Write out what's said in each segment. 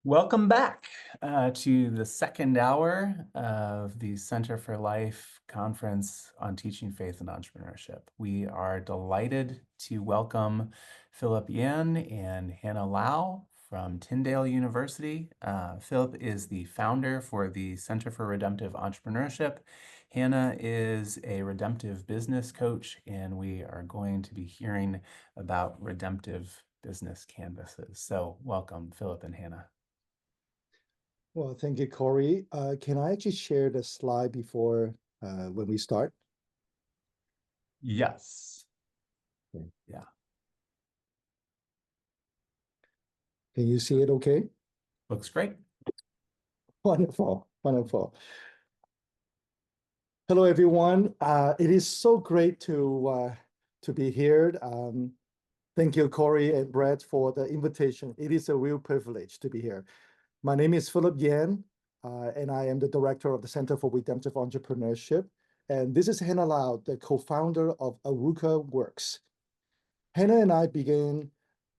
Welcome back to the second hour of the Center for Life Conference on Teaching Faith and Entrepreneurship. We are delighted to welcome Philip Yan and Hannah Lau from Tyndale University. Philip is the founder for the Center for Redemptive Entrepreneurship. Hannah is a redemptive business coach, and we are going to be hearing about redemptive business canvases. So welcome, Philip and Hannah. Well, thank you, Corey. Can I actually share the slide before when we start? Yes. Okay. Yeah. Can you see it okay? Looks great. Wonderful, wonderful. Hello, everyone. It is so great to be here. Thank you, Corey and Brett, for the invitation. It is a real privilege to be here. My name is Philip Yan, and I am the director of the Center for Redemptive Entrepreneurship. And this is Hannah Lau, the co-founder of Aruka Works. Hannah and I began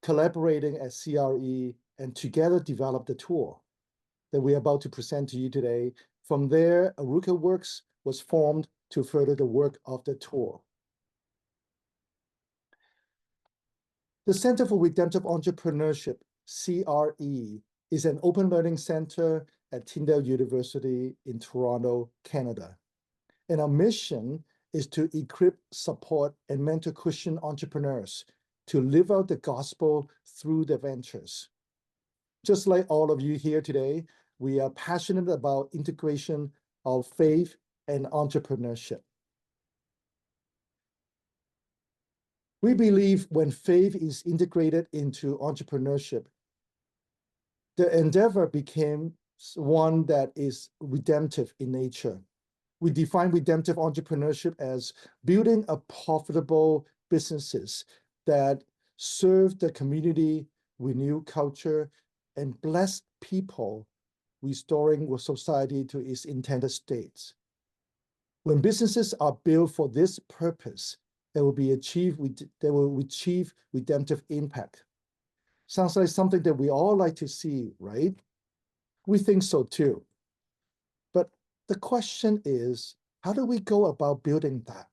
collaborating at CRE and together developed the tool that we're about to present to you today. From there, Aruka Works was formed to further the work of the tool. The Center for Redemptive Entrepreneurship, CRE, is an open learning center at Tyndale University in Toronto, Canada. And our mission is to equip, support, and mentor Christian entrepreneurs to live out the gospel through their ventures. Just like all of you here today, we are passionate about integration of faith and entrepreneurship. We believe when faith is integrated into entrepreneurship, the endeavor became one that is redemptive in nature. We define redemptive entrepreneurship as building a profitable businesses that serve the community, renew culture, and bless people, restoring society to its intended states. When businesses are built for this purpose, they will achieve redemptive impact. Sounds like something that we all like to see, right? We think so too. But the question is, how do we go about building that?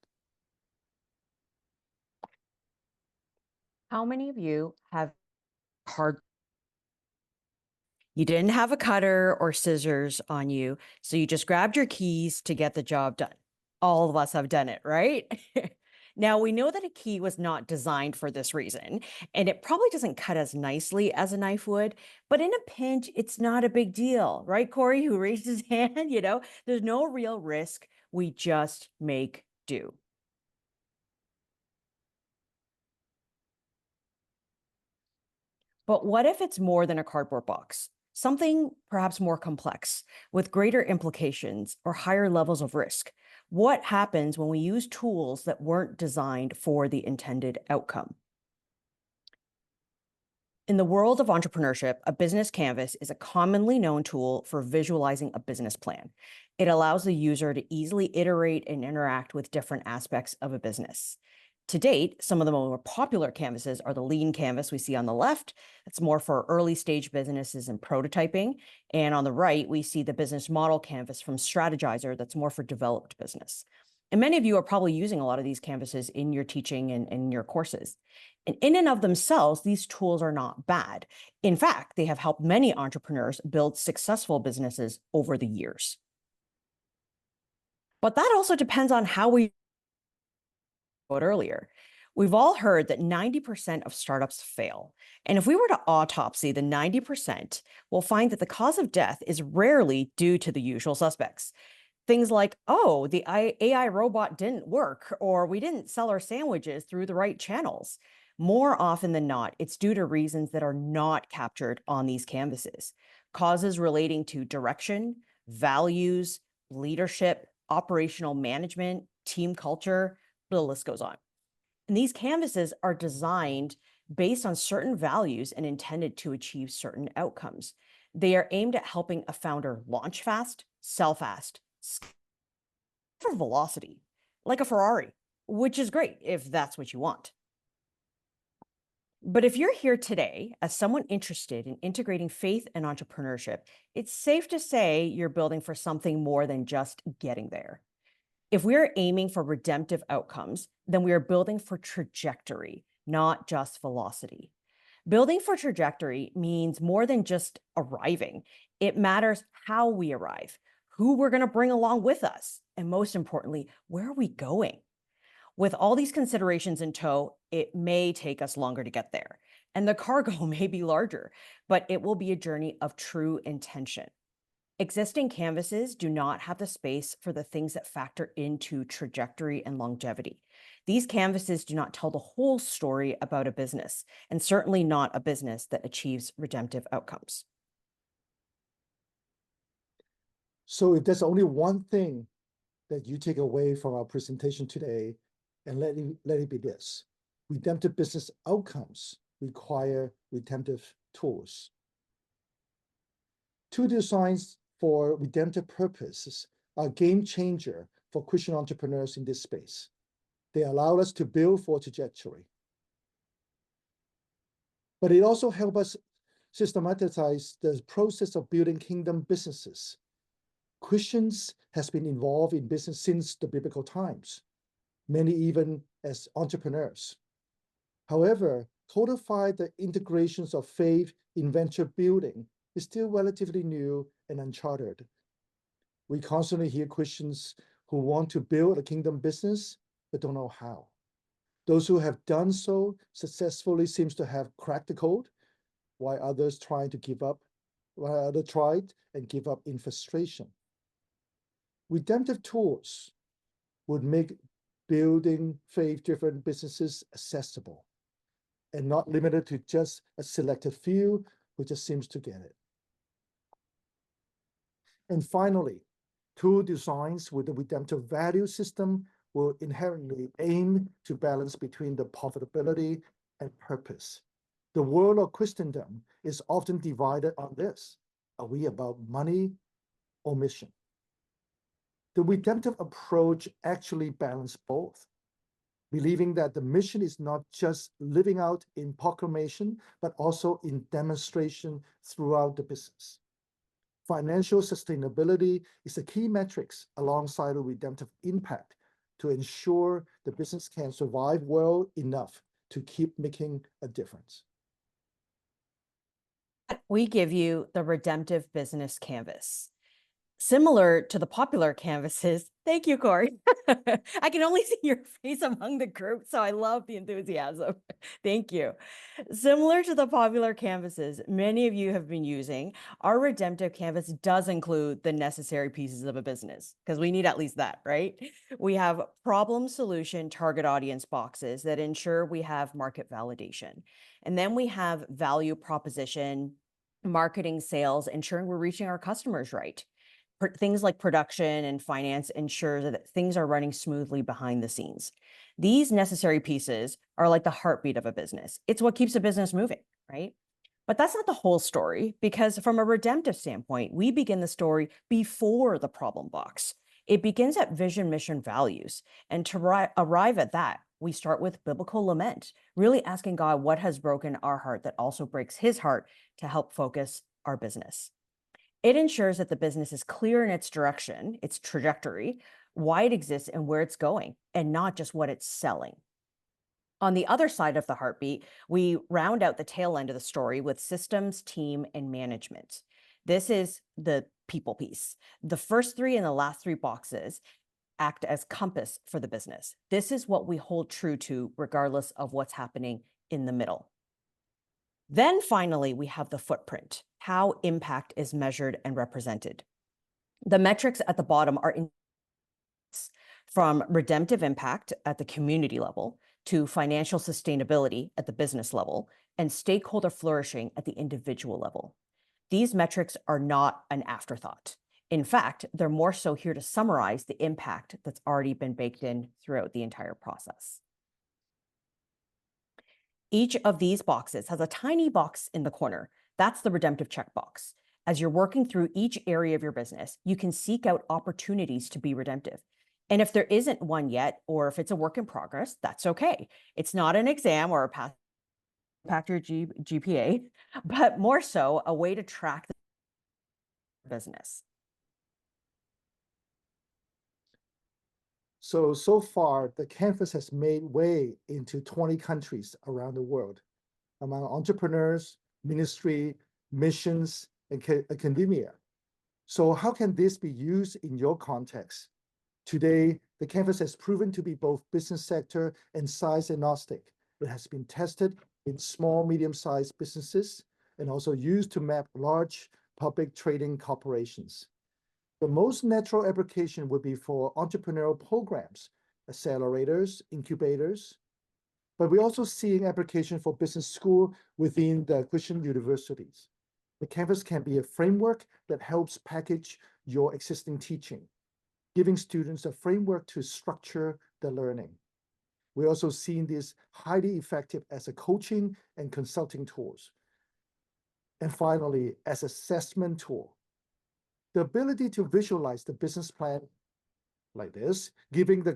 How many of you have You didn't have a cutter or scissors on you, so you just grabbed your keys to get the job done. All of us have done it, right? Now, we know that a key was not designed for this reason, and it probably doesn't cut as nicely as a knife would, but in a pinch, it's not a big deal, right, Corey, who raised his hand? There's no real risk. We just make do. But what if it's more than a cardboard box? Something perhaps more complex, with greater implications or higher levels of risk. What happens when we use tools that weren't designed for the intended outcome? In the world of entrepreneurship, a business canvas is a commonly known tool for visualizing a business plan. It allows the user to easily iterate and interact with different aspects of a business. To date, some of the more popular canvases are the lean canvas we see on the left. It's more for early stage businesses and prototyping. And on the right, we see the business model canvas from Strategizer that's more for developed business. And many of you are probably using a lot of these canvases in your teaching and in your courses. And in and of themselves, these tools are not bad. In fact, they have helped many entrepreneurs build successful businesses over the years. But that also depends on how we earlier. We've all heard that 90% of startups fail. And if we were to autopsy the 90%, we'll find that the cause of death is rarely due to the usual suspects. Things like, oh, the AI robot didn't work, or we didn't sell our sandwiches through the right channels. More often than not, it's due to reasons that are not captured on these canvases. Causes relating to direction, values, leadership, operational management, team culture, the list goes on. And these canvases are designed based on certain values and intended to achieve certain outcomes. They are aimed at helping a founder launch fast, sell fast, for velocity, like a Ferrari, which is great if that's what you want. But if you're here today as someone interested in integrating faith and entrepreneurship, it's safe to say you're building for something more than just getting there. If we are aiming for redemptive outcomes, then we are building for trajectory, not just velocity. Building for trajectory means more than just arriving. It matters how we arrive, who we're going to bring along with us, and most importantly, where are we going? With all these considerations in tow, it may take us longer to get there, and the cargo may be larger, but it will be a journey of true intention. Existing canvases do not have the space for the things that factor into trajectory and longevity. These canvases do not tell the whole story about a business, and certainly not a business that achieves redemptive outcomes. So if there's only one thing that you take away from our presentation today, and let it be this: redemptive business outcomes require redemptive tools. Tool designs for redemptive purposes are a game changer for Christian entrepreneurs in this space. They allow us to build for trajectory. But it also helps us systematize the process of building kingdom businesses. Christians has been involved in business since the biblical times, many even as entrepreneurs. However, codify the integrations of faith in venture building is still relatively new and uncharted. We constantly hear Christians who want to build a kingdom business, but don't know how. Those who have done so successfully seems to have cracked the code, while others tried and give up in frustration. Redemptive tools would make building faith-driven businesses accessible and not limited to just a selected few who just seems to get it. And finally, tool designs with the redemptive value system will inherently aim to balance between the profitability and purpose. The world of Christendom is often divided on this. Are we about money or mission? The redemptive approach actually balances both, believing that the mission is not just living out in proclamation, but also in demonstration throughout the business. Financial sustainability is a key metrics alongside a redemptive impact to ensure the business can survive well enough to keep making a difference. We give you the Redemptive Business Canvas. Similar to the popular canvases, thank you, Corey. I can only see your face among the group, so I love the enthusiasm. Thank you. Similar to the popular canvases many of you have been using, our redemptive canvas does include the necessary pieces of a business, because we need at least that, right? We have problem, solution, target audience boxes that ensure we have market validation. And then we have value proposition, marketing, sales, ensuring we're reaching our customers right. Things like production and finance ensure that things are running smoothly behind the scenes. These necessary pieces are like the heartbeat of a business. It's what keeps a business moving, right? But that's not the whole story, because from a redemptive standpoint, we begin the story before the problem box. It begins at vision, mission, values. And to arrive at that, we start with biblical lament, really asking God what has broken our heart that also breaks his heart to help focus our business. It ensures that the business is clear in its direction, its trajectory, why it exists and where it's going, and not just what it's selling. On the other side of the heartbeat, we round out the tail end of the story with systems, team, and management. This is the people piece. The first three and the last three boxes act as compass for the business. This is what we hold true to regardless of what's happening in the middle. Then finally, we have the footprint, how impact is measured and represented. The metrics at the bottom are from redemptive impact at the community level to financial sustainability at the business level and stakeholder flourishing at the individual level. These metrics are not an afterthought. In fact, they're more so here to summarize the impact that's already been baked in throughout the entire process. Each of these boxes has a tiny box in the corner. That's the redemptive checkbox. As you're working through each area of your business, you can seek out opportunities to be redemptive. And if there isn't one yet, or if it's a work in progress, that's okay. It's not an exam or a path. impact your GPA, but more so a way to track the business. So far, the Canvas has made way into 20 countries around the world among entrepreneurs, ministry, missions, and academia. So how can this be used in your context? Today, the Canvas has proven to be both business sector and size agnostic. It has been tested in small, medium-sized businesses and also used to map large public trading corporations. The most natural application would be for entrepreneurial programs, accelerators, incubators, but we're also seeing application for business school within the Christian universities. The Canvas can be a framework that helps package your existing teaching, giving students a framework to structure the learning. We're also seeing this highly effective as a coaching and consulting tools. And finally, as assessment tool. The ability to visualize the business plan like this, giving the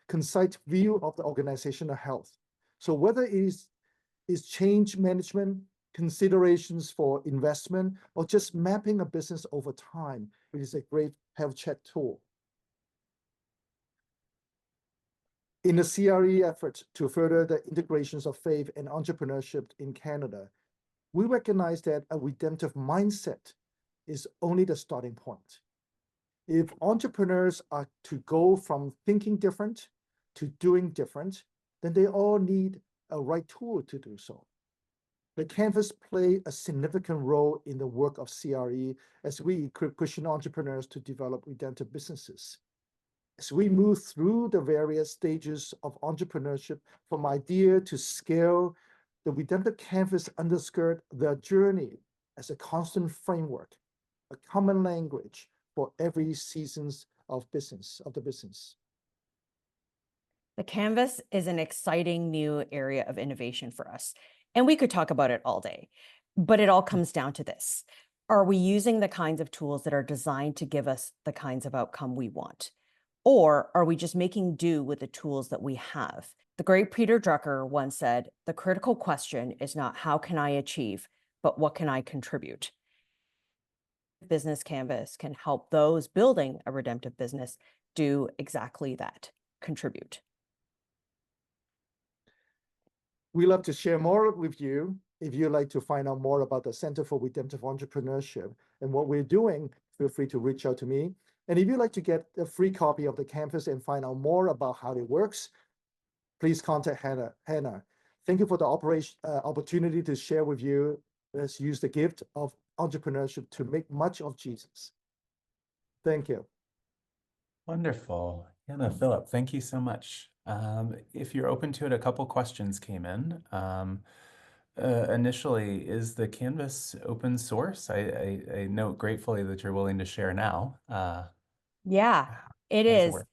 concise view of the organizational health. So whether it is change management, considerations for investment, or just mapping a business over time, it is a great health check tool. In the CRE effort to further the integrations of faith and entrepreneurship in Canada, we recognize that a redemptive mindset is only the starting point. If entrepreneurs are to go from thinking different to doing different, then they all need a right tool to do so. The Canvas play a significant role in the work of CRE as we equip Christian entrepreneurs to develop redemptive businesses. As we move through the various stages of entrepreneurship, from idea to scale, the Redemptive Canvas underscored the journey as a constant framework, a common language for every seasons of the business. The Canvas is an exciting new area of innovation for us, and we could talk about it all day, but it all comes down to this. Are we using the kinds of tools that are designed to give us the kinds of outcome we want? Or are we just making do with the tools that we have? The great Peter Drucker once said, the critical question is not how can I achieve, but what can I contribute? Business Canvas can help those building a redemptive business do exactly that, contribute. We love to share more with you. If you'd like to find out more about the Center for Redemptive Entrepreneurship and what we're doing, feel free to reach out to me. And if you'd like to get a free copy of the Canvas and find out more about how it works, please contact Hannah. Thank you for the opportunity to share with you. Let's use the gift of entrepreneurship to make much of Jesus. Thank you. Wonderful. Hannah, Philip, thank you so much. If you're open to it, a couple questions came in. Initially, is the Canvas open source? I note gratefully that you're willing to share now. Yeah, it How does it is. work?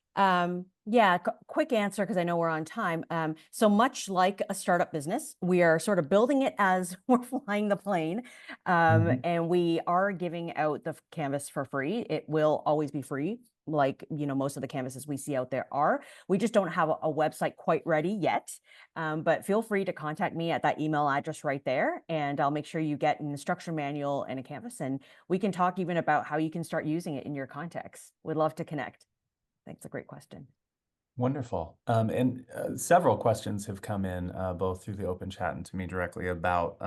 Yeah, quick answer because I know we're on time. So much like a startup business, we are sort of building it as we're flying the plane, and we are giving out the Canvas for free. It will always be free, like most of the canvases we see out there are. We just don't have a website quite ready yet, but feel free to contact me at that email address right there, and I'll make sure you get an instruction manual and a Canvas, and we can talk even about how you can start using it in your context. We'd love to connect. Thanks, a great question. Wonderful. And several questions have come in both through the open chat and to me directly about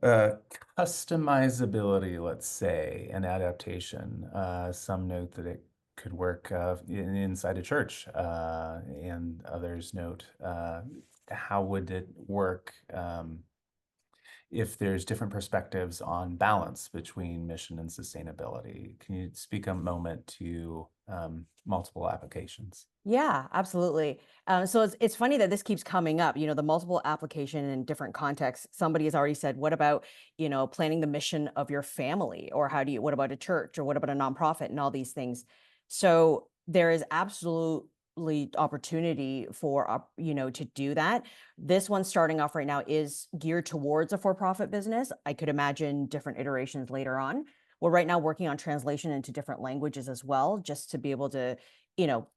customizability, let's say, and adaptation. Some note that it could work inside a church, and others note how would it work if there's different perspectives on balance between mission and sustainability. Can you speak a moment to multiple applications? Yeah, absolutely. So it's funny that this keeps coming up, the multiple application in different contexts. Somebody has already said, what about, planning the mission of your family? Or what about a church? Or what about a nonprofit and all these things? So there is absolutely opportunity for, to do that. This one starting off right now is geared towards a for-profit business. I could imagine different iterations later on. We're right now working on translation into different languages as well, just to be able to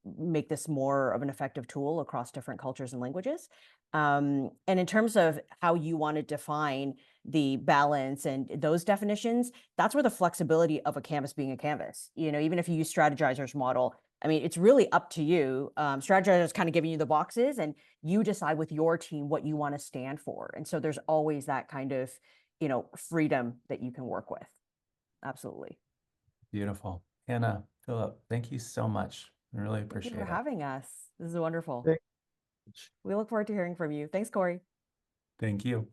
make this more of an effective tool across different cultures and languages. And in terms of how you want to define the balance and those definitions, that's where the flexibility of a canvas being a canvas, even if you use strategizer's model, I mean, it's really up to you. Strategizer is kind of giving you the boxes and you decide with your team what you want to stand for. And so there's always that kind of, freedom that you can work with. Absolutely. Beautiful. Hannah, Philip, thank you so much. I really Thank you appreciate for it. having us. This is wonderful. Thank- We look forward to hearing from you. Thanks, Corey. Thank you.